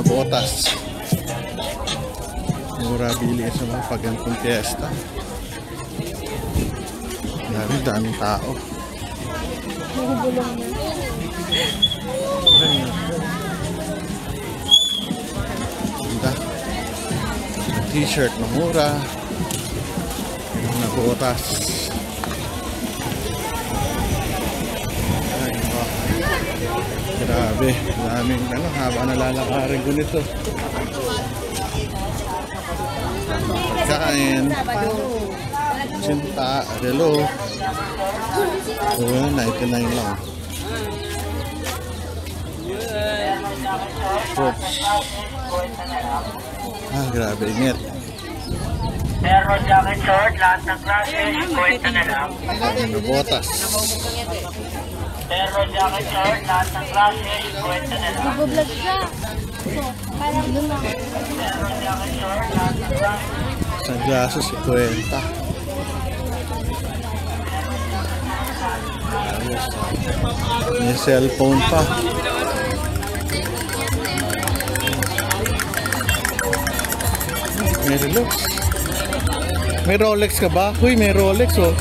botas. Mura bili sa mga pagantong fiesta. Daming tao. Ganda. T-shirt na mura. Na botas. Ay, wow. Grabe. Daming haba na lalakarin ko nito. Pagkain. Cinta, relo. Oh, 99 lang. Fruits. Grabe, ingat. Pero jacket short, lahat ng klase, 50 na lang. Botas. Pero jacket short, lahat ng klase, 50 na lang. Nag-vlog siya. Parang doon ako. Pero jacket short, lahat ng klase. Sunglasses, 50. May cellphone pa. May Rolex. May Rolex ka ba? Uy, may Rolex oh.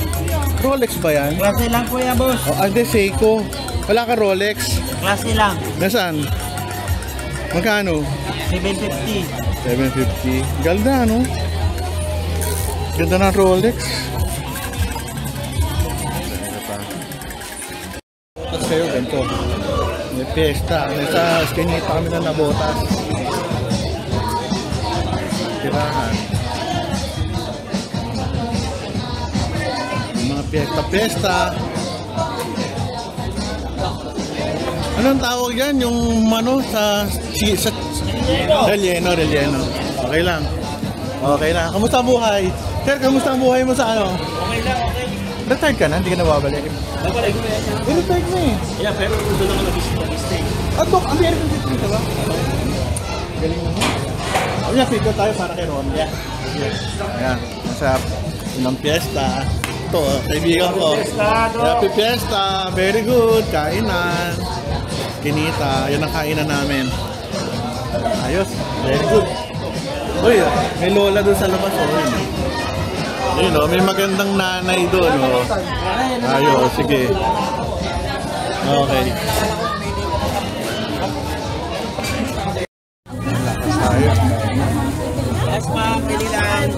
Rolex ba yan? Klase lang kuya boss. Oh, hindi, Seiko. Wala ka Rolex? Klase lang. Nasaan? Magkano? 750. 750. Ganda, no? Ganda ng Rolex. Tapos kayo, ganito. May pesta. Nasa skinita kami na nabotas. Tirahan. Mga pesta-pesta. Anong tawag yan? Yung ano sa relleno. Okay lang. Okay lang. Kamusta ang buhay? Sir, kamusta ang buhay mo sa ano? Okay lang, okay. Retired ka na? Hindi ka nababalik? Babalik ko na yan. Retired na eh. Yeah, pero doon ako nag-stay. Dok, American citizen ka ba? Galing naman. Ayan, picture tayo para kay Ron. Yeah. Ayan, nasa unang fiesta. Ito, kaibigan ko. Happy fiesta. Very good. Kainan. Kinita. Yan ang kainan namin. Ayos. Very good. Uy, may lola doon sa labas. Ayun, may magandang nanay doon. Ayos, sige. Okay. Ayos. Yes ma'am, pililan.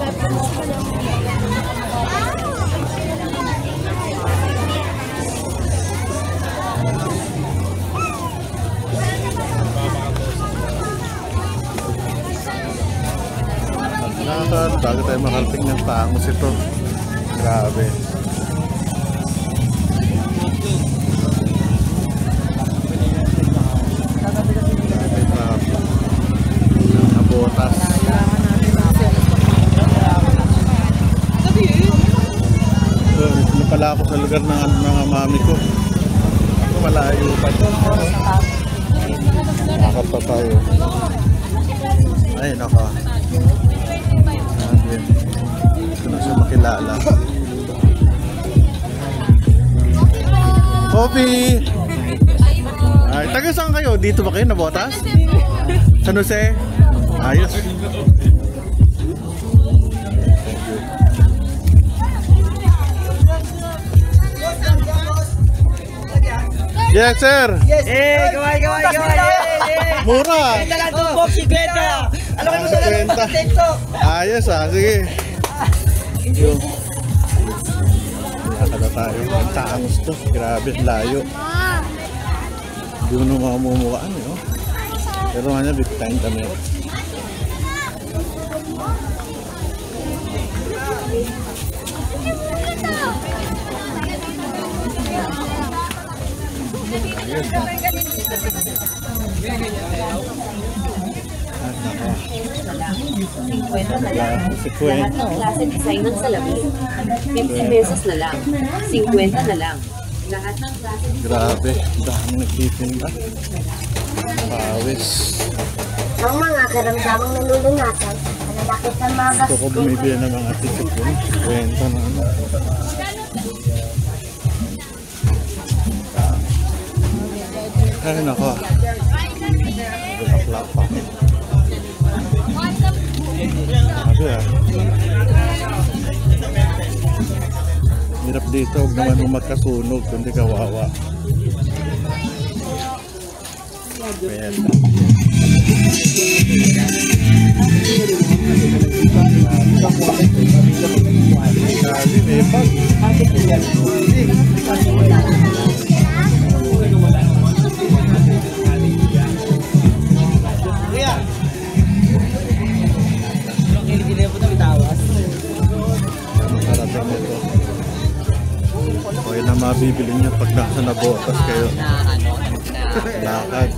Bago tayo makalping ng tangos ito. Grabe. Nabotas. Ito na pala ako sa lugar ng mga mami ko. Ako malayo pa ito. Nakakap pa tayo. Ay, naka. Ito na siya makilala. Coffee! Ay, taga saan kayo? Dito ba kayo nabotas? San Jose? Ayos. Yes, sir! Yes! Eh, gaway! Mura! Talaga itong box, 50! Ano kayo sa lahat? Ayos sige. Yung nakakala tayo. Magtaangos to. Grabe, layo. Hindi mo naman mamumukaan eh. Pero nga niya, big time kami. Ayos. Lahat ng klase design ng salamin. 50 pesos na lang. 50 na lang. Lahat ng klase. Grabe, dami nagtitinda. Pawis. Ang mga karamdamang nalulunatan, nalalakit ng mga Gusto ko bumibili ng mga ticket yun. Kwenta na ano. Ay nako. Nakaplak pa. Sabi ah. Hirap dito, huwag naman yung magkasunog, kundi kawawa. Ayan. Sabi, may pag. Makarating nito. Okay na mabibili niya pag nasa nabotas kayo. Lakad.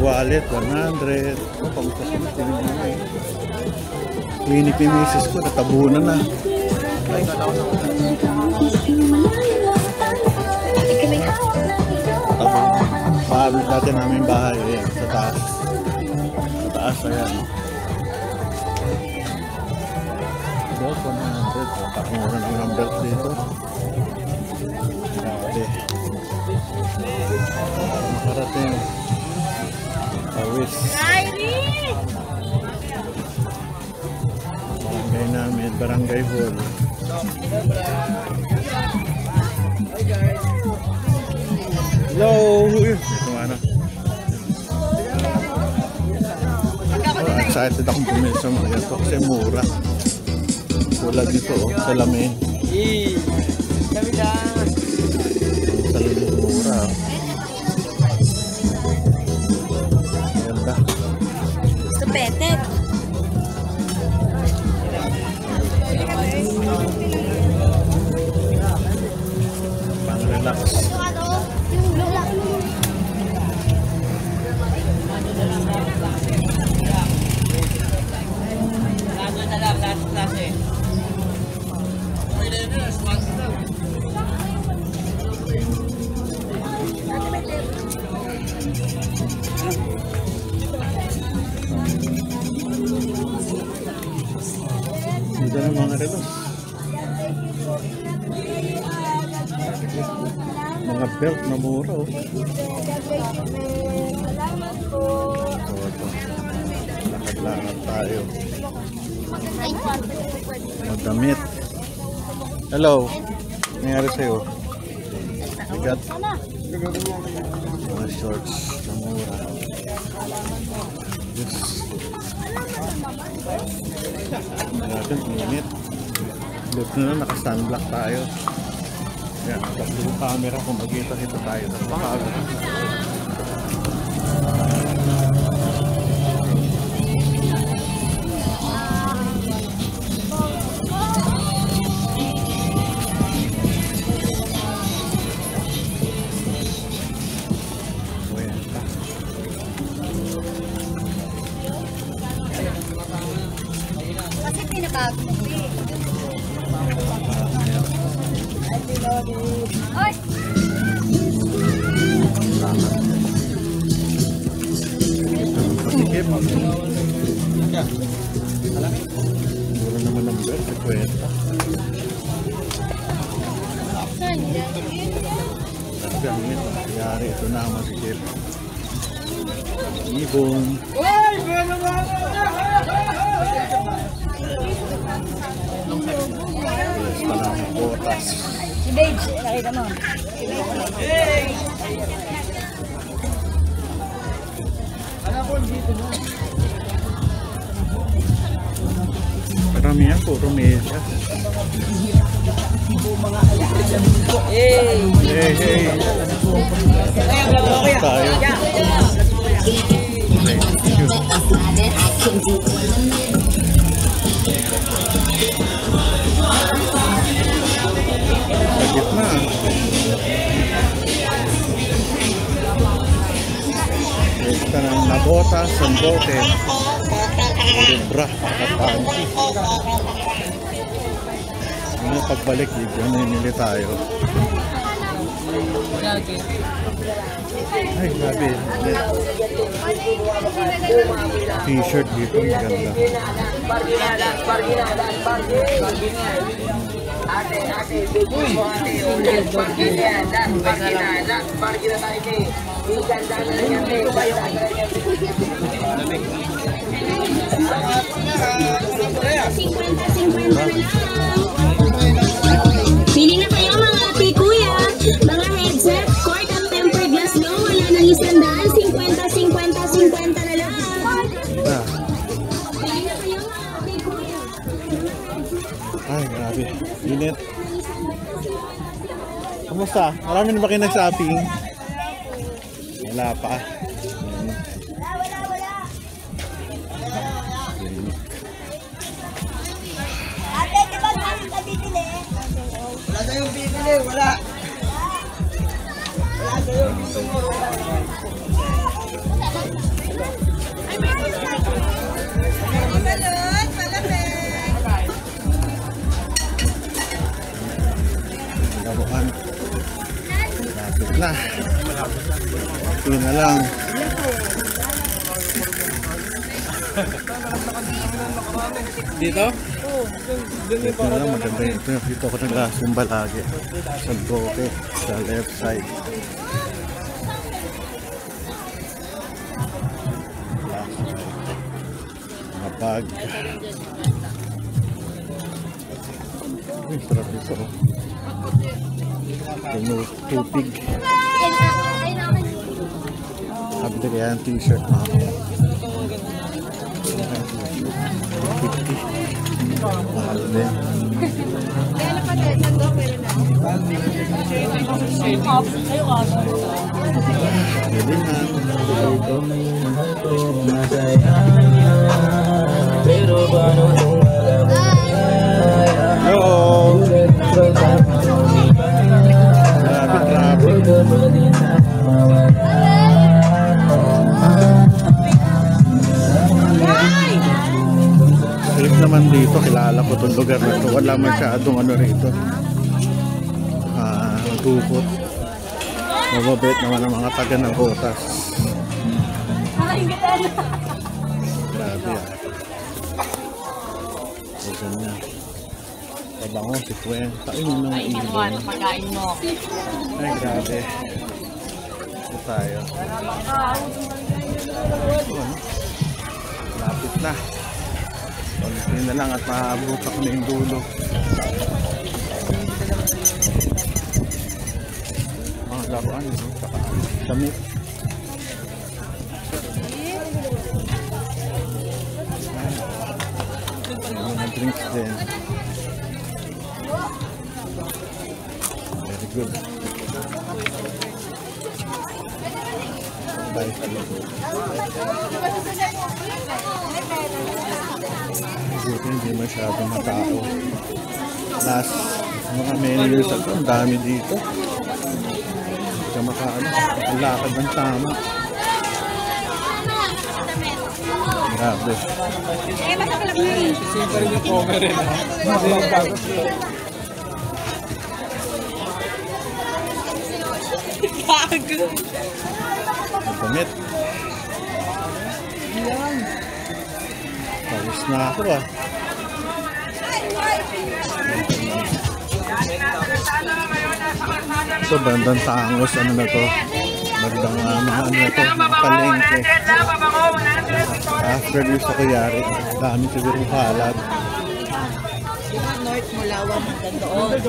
Wallet, 100. Pagkasunod, tinignan mo eh. Clinic ni misis ko, natabunan na. Pahabit natin namin bahay eh, sa taas. Sa taas, ayan. Belt, 100. Pakamura naman ang belt dito. Grabe. Makarating. Awis. Barangay namin, Barangay Hall. Hello! Ito ano. Excited akong bumili sa mga ito kasi mura. Tulad nito, salamin. Salamin mura. Ganda. Gusto pete. Pang relax. Dito na mga relos. Mga belt na mura oh. So, ito. Lakad-lakad tayo. Madamit. Hello. Nangyari sa'yo? Bigat. Mga shorts na mura. Yes. Natin, init. Look na, naka-sunblock tayo. Yan, tapos yung camera kung magkita-kita tayo. Napakagod. Kasi pinabago mo eh. Oy! Patikip. Mura naman ang belt, 50. Gamit. Kayari, ito na ang masikip. Ibon. Yes, pala ang botas. Si Babes, nakita mo. Karamihan puro media. Hey, hey. Tayo. Okay, thank you. Sa gitna. Ito na nabota, sandote. Libra, kapansi. Ano pagbalik dito, nanili tayo. Ay, grabe. T-shirt dito, maganda. Pili na kayo mga ate, kuya. Mga headset, cord at tempered glass no. Wala nang 100, 50 na lang. Pili na kayo mga ate, kuya. Ay, grabe. Init. Kamusta? Marami na ba kayo nag-shopping? Wala pa. Ate, di ba namin ka bibili? Wala tayong bibili, wala. Wala tayong bibili. Labuan. Lapit na. Ito na lang. Dito? Ito na lang, maganda yun. Dito ako nag-asumba lagi. Sa Broke, sa left side. Mga bag. Uy, sarap ito. Tupig. Sabi ko yan, t-shirt na. 50. Mahal din. Pwede na. Hello! Safe naman dito, kilala ko itong lugar na ito. Wala masyadong ano rito. Dukot. Mababait naman ang mga taga ng Rotas. Grabe ah. Ganyan niya. Pabango, si Kwen. Kain mo ng ibon. Pagkain mo. Ay, grabe. Ito tayo. Lapit na. Pagkain na lang at maabot ako na yung dulo. Mga laruan, saka damit. Mga drinks din. Very good. Bye. Buti hindi masyado matao. Last mga menus at ang dami dito. Hindi ka makaano. Ang lakad ng tama. Grabe. Simple rin yung cover rin. Damit. Pawis na ako ah. Ito bandang Tangos, ano na to? Bandang mga ano na to, mga palengke. After this ako yari, dami siguro halat. North Mulawan hanggang doon.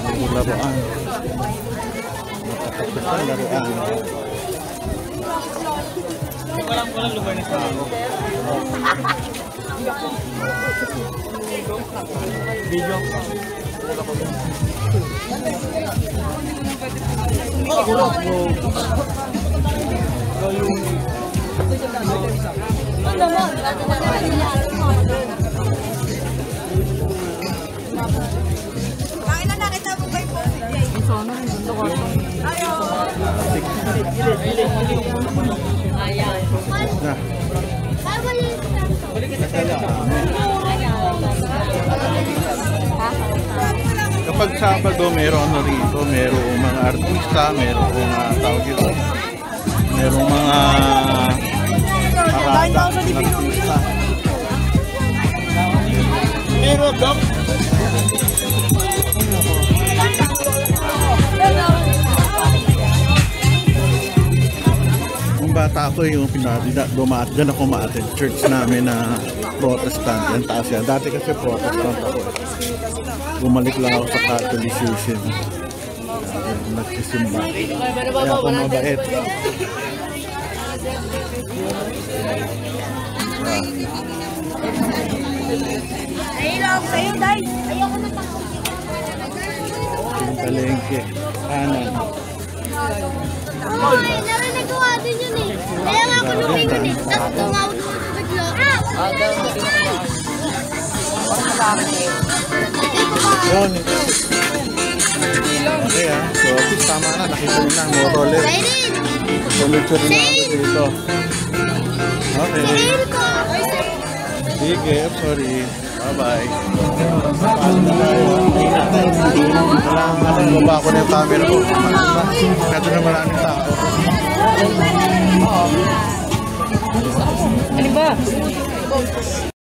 Ang laruan. Napakapit ang laruan. Walang lugar na sa ako. Video. Bakit na nakita mo ba yung Na. Kapag Sabado, meron ano rito, merong mga artista, merong tawag dito, merong mga parada ng artista. Mayroon, Doc. Nung bata ako yung dyan ako ma-attend church namin na Protestant. Yan taas yan. Dati kasi Protestant ako eh. Bumalik lang ako sa Catholicism. Nagsisimba. Kaya ako mabait. Ayun sa'yo, Day. Ayoko na Yung palengke. Kanan. narinig ko din yun eh. Kaya nga ako lumingon eh. Tapos tumawag ko sa bigla. Yun. Okay ah. So, tama na. Nakita nyo na. Morolet. Siren! Tuloy-tuloy na ako dito. Okay. Siren ko! Sige, sorry. Bye-bye. Paano na tayo? Salamat. Baba ko na yung camera ko. Kaya na maraming tao. Ano ba?